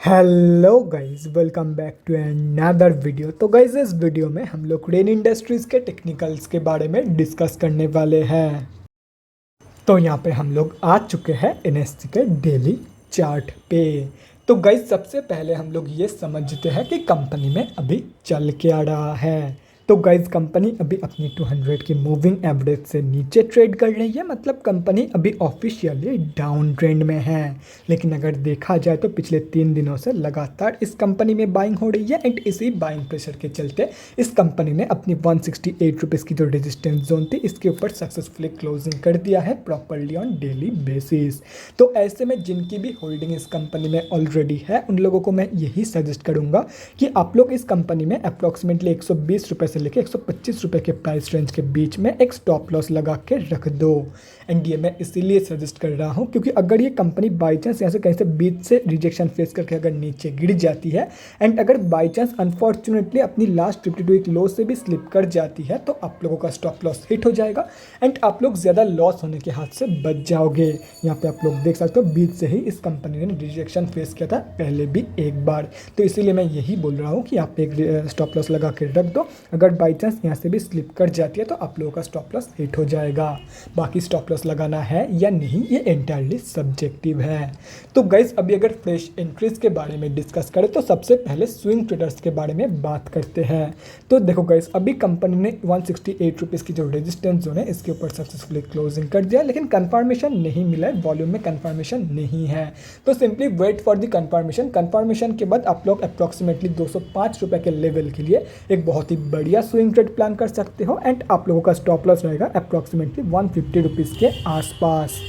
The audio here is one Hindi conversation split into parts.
Hello guys, welcome back to another video. तो गाइस, इस वीडियो में हम लोग रेन इंडस्ट्रीज़ के टेक्निकल्स के बारे में डिस्कस करने वाले हैं। तो यहाँ पे हम लोग आ चुके हैं एनएससी के डेली चार्ट पे। तो गाइस, सबसे पहले हम लोग ये समझते हैं कि कंपनी में अभी चल क्या रहा है। तो गाइस, कंपनी अभी अपनी 200 की मूविंग एवरेज से नीचे ट्रेड कर रही है, मतलब कंपनी अभी ऑफिशियली डाउन ट्रेंड में है। लेकिन अगर देखा जाए तो पिछले 3 दिनों से लगातार इस कंपनी में बाइंग हो रही है एंड इसी बाइंग प्रेशर के चलते इस कंपनी ने अपनी 168 रुपीज़ की जो रेजिस्टेंस जोन थी इसके ऊपर सक्सेसफुली क्लोजिंग कर दिया है प्रॉपरली ऑन डेली बेसिस। तो ऐसे में जिनकी भी होल्डिंग इस कंपनी में ऑलरेडी है उन लोगों को मैं यही सजेस्ट करूंगा कि आप लोग इस कंपनी में अप्रॉक्सीमेटली 120 रुपये से लेकर 125 रुपये के प्राइस रेंज के बीच में एक स्टॉप लॉस लगा के रख दो। एंड ये मैं इसीलिए सजेस्ट कर रहा हूँ क्योंकि अगर ये कंपनी बाई चांस यहाँ से कहीं से बीच से रिजेक्शन फेस करके अगर नीचे गिर जाती है एंड अगर बाई चांस अनफॉर्चुनेटली अपनी लास्ट 52 वीक लो से भी स्लिप कर जाती है तो आप लोगों का स्टॉप लॉस हिट हो जाएगा एंड आप लोग ज़्यादा लॉस होने के हाथ से बच जाओगे। यहाँ पे आप लोग देख सकते हो बीच से ही इस कंपनी ने रिजेक्शन फेस किया था पहले भी एक बार। तो इसीलिए मैं यही बोल रहा हूँ कि आप एक स्टॉप लॉस लगा के रख दो। अगर बाई चांस यहाँ से भी स्लिप कर जाती है तो आप लोगों का स्टॉप लॉस हिट हो जाएगा। बाकी स्टॉप लॉस लगाना है या नहीं ये एंटायरली सब्जेक्टिव है। तो गाइस, अभी अगर फ्रेश एंट्रीज के बारे में डिस्कस करें तो सबसे पहले स्विंग ट्रेडर्स के बारे में बात करते हैं। तो देखो गाइस, अभी कंपनी ने 168 रुपीज़ की जो रेजिस्टेंस जोन है इसके ऊपर सक्सेसफुली क्लोजिंग कर दिया, लेकिन कंफर्मेशन नहीं मिला है, वॉल्यूम में कंफर्मेशन नहीं है। तो simply wait for the confirmation के बाद आप लोग अप्रॉक्सीमेटली 205 रुपये के लेवल के लिए एक बहुत ही बढ़िया स्विंग ट्रेड प्लान कर सकते हो एंड आप लोगों का स्टॉप लॉस रहेगा अप्रॉक्सीमेटली 150 रुपीज़ के आसपास।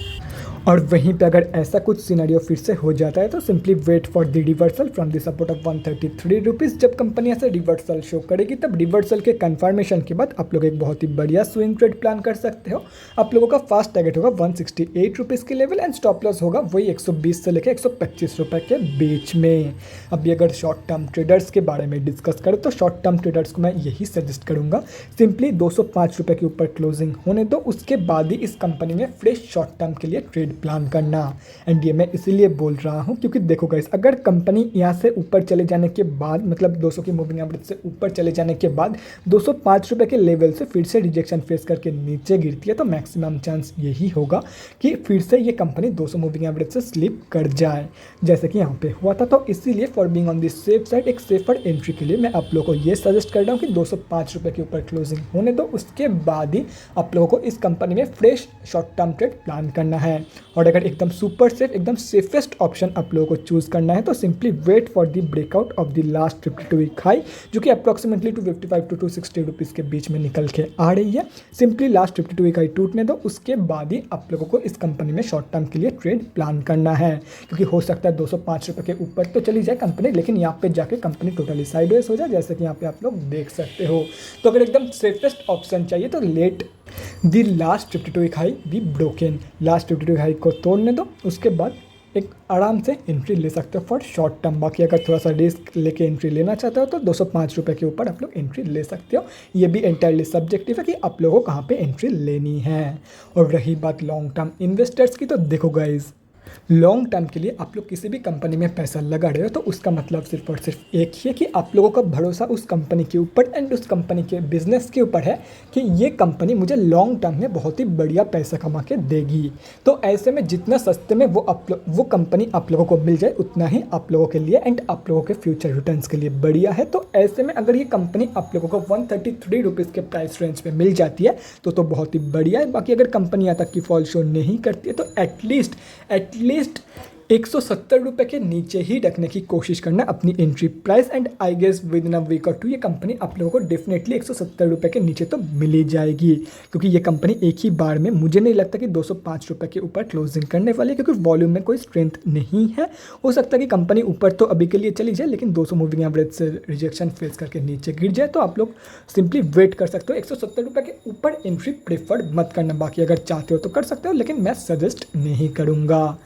और वहीं पे अगर ऐसा कुछ सिनेरियो फिर से हो जाता है तो simply wait for the reversal from the support of 133 rupees. जब कंपनी ऐसे रिवर्सल शो करेगी तब रिवर्सल के कंफर्मेशन के बाद आप लोग एक बहुत ही बढ़िया स्विंग ट्रेड प्लान कर सकते हो। आप लोगों का फास्ट टारगेट होगा 168 रुपीज़ के लेवल एंड स्टॉप लॉस होगा वही 120 से लेकर 125 रुपये के बीच में। अभी अगर शॉर्ट टर्म ट्रेडर्स के बारे में डिस्कस करें तो शॉर्ट टर्म ट्रेडर्स को मैं यही सजेस्ट करूँगा, सिंपली 205 रुपये के ऊपर क्लोजिंग होने दो, उसके बाद ही इस कंपनी में फ्रेश शॉर्ट टर्म के लिए ट्रेड प्लान करना। एंड ये मैं इसीलिए बोल रहा हूँ क्योंकि देखो गाइस, अगर कंपनी यहाँ से ऊपर चले जाने के बाद मतलब 200 की मूविंग एवरेज से ऊपर चले जाने के बाद 205 रुपये के लेवल से फिर से रिजेक्शन फेस करके नीचे गिरती है तो मैक्सिमम चांस यही होगा कि फिर से ये कंपनी 200 मूविंग एवरेज से स्लिप कर जाए जैसे कि यहाँ पे हुआ था। तो इसीलिए for being on the safe side एक सेफर एंट्री के लिए मैं आप लोगों को ये सजेस्ट कर रहा हूँ कि 205 रुपये के ऊपर क्लोजिंग होने दो, उसके बाद ही आप लोगों को इस कंपनी में fresh short term trade plan करना है। और अगर एकदम सुपर सेफ एकदम सेफेस्ट ऑप्शन आप लोगों को चूज़ करना है तो simply wait for the breakout of the last 52 week high जो कि अप्रॉक्सीमेटली 255 टू 260 रुपीज़ के बीच में निकल के आ रही है। सिंपली लास्ट 52 वीक हाई टूटने दो, उसके बाद ही आप लोगों को इस कंपनी में शॉर्ट टर्म के लिए ट्रेड प्लान करना है क्योंकि हो सकता है 205 रुपये के ऊपर तो चली जाए कंपनी लेकिन यहाँ पे जाके कंपनी टोटली साइडवेज हो जाए जैसे कि यहाँ पे आप लोग देख सकते हो। तो अगर एकदम सेफेस्ट ऑप्शन चाहिए तो let the last 52 week high be broken, last 52 week high को तोड़ने दो, उसके बाद एक आराम से एंट्री ले सकते हो फॉर शॉर्ट टर्म। बाकी अगर थोड़ा सा रिस्क लेके एंट्री लेना चाहते हो तो 205 रुपये के ऊपर आप लोग एंट्री ले सकते हो। ये भी एंटायरली सब्जेक्टिव है कि आप लोगों को कहाँ पे एंट्री लेनी है। और रही बात लॉन्ग टर्म इन्वेस्टर्स की, तो देखो गाइज, लॉन्ग टर्म के लिए आप लोग किसी भी कंपनी में पैसा लगा रहे हो तो उसका मतलब सिर्फ और सिर्फ एक ही है कि आप लोगों का भरोसा उस कंपनी के ऊपर एंड उस कंपनी के बिजनेस के ऊपर है कि ये कंपनी मुझे लॉन्ग टर्म में बहुत ही बढ़िया पैसा कमा के देगी। तो ऐसे में जितना सस्ते में वो कंपनी आप लोगों को मिल जाए उतना ही आप लोगों के लिए एंड आप लोगों के फ्यूचर रिटर्न्स के लिए बढ़िया है। तो ऐसे में अगर ये कंपनी आप लोगों को 133 रुपीज़ के प्राइस रेंज पे मिल जाती है तो बहुत ही बढ़िया है। बाकी अगर कंपनी यहाँ तक की फॉल शो नहीं करती है तो एटलीस्ट 170 रुपये के नीचे ही रखने की कोशिश करना अपनी entry price and I guess with in a week और टू ये कंपनी आप लोगों को डेफिनेटली 170 रुपये के नीचे तो मिल ही जाएगी क्योंकि ये कंपनी एक ही बार में मुझे नहीं लगता कि 205 रुपये के ऊपर क्लोजिंग करने वाली है क्योंकि वॉल्यूम में कोई स्ट्रेंथ नहीं है। हो सकता है कि कंपनी ऊपर तो अभी के लिए चली जाए लेकिन 200 मूविंग एवरेज से रिजेक्शन फेस करके नीचे गिर जाए तो आप लोग सिंपली वेट कर सकते हो। 170 रुपये के ऊपर एंट्री प्रेफर्ड मत करना, बाकी अगर चाहते हो तो कर सकते हो लेकिन मैं सजेस्ट नहीं करूँगा।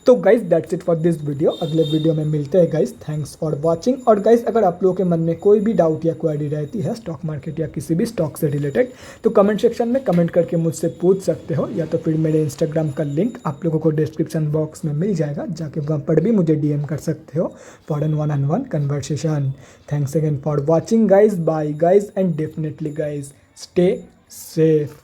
तो guys that's it for this video. अगले वीडियो में मिलते हैं गाइस। Thanks for watching. और गाइस अगर आप लोगों के मन में कोई भी डाउट या क्वेरी रहती है स्टॉक मार्केट या किसी भी स्टॉक से रिलेटेड, तो कमेंट सेक्शन में कमेंट करके मुझसे पूछ सकते हो, या तो फिर मेरे इंस्टाग्राम का लिंक आप लोगों को डिस्क्रिप्शन बॉक्स में मिल जाएगा, जाके वहाँ पर भी मुझे डीएम कर सकते हो for an one on one conversation. Thanks again for watching guys, bye guys, and definitely guys stay safe.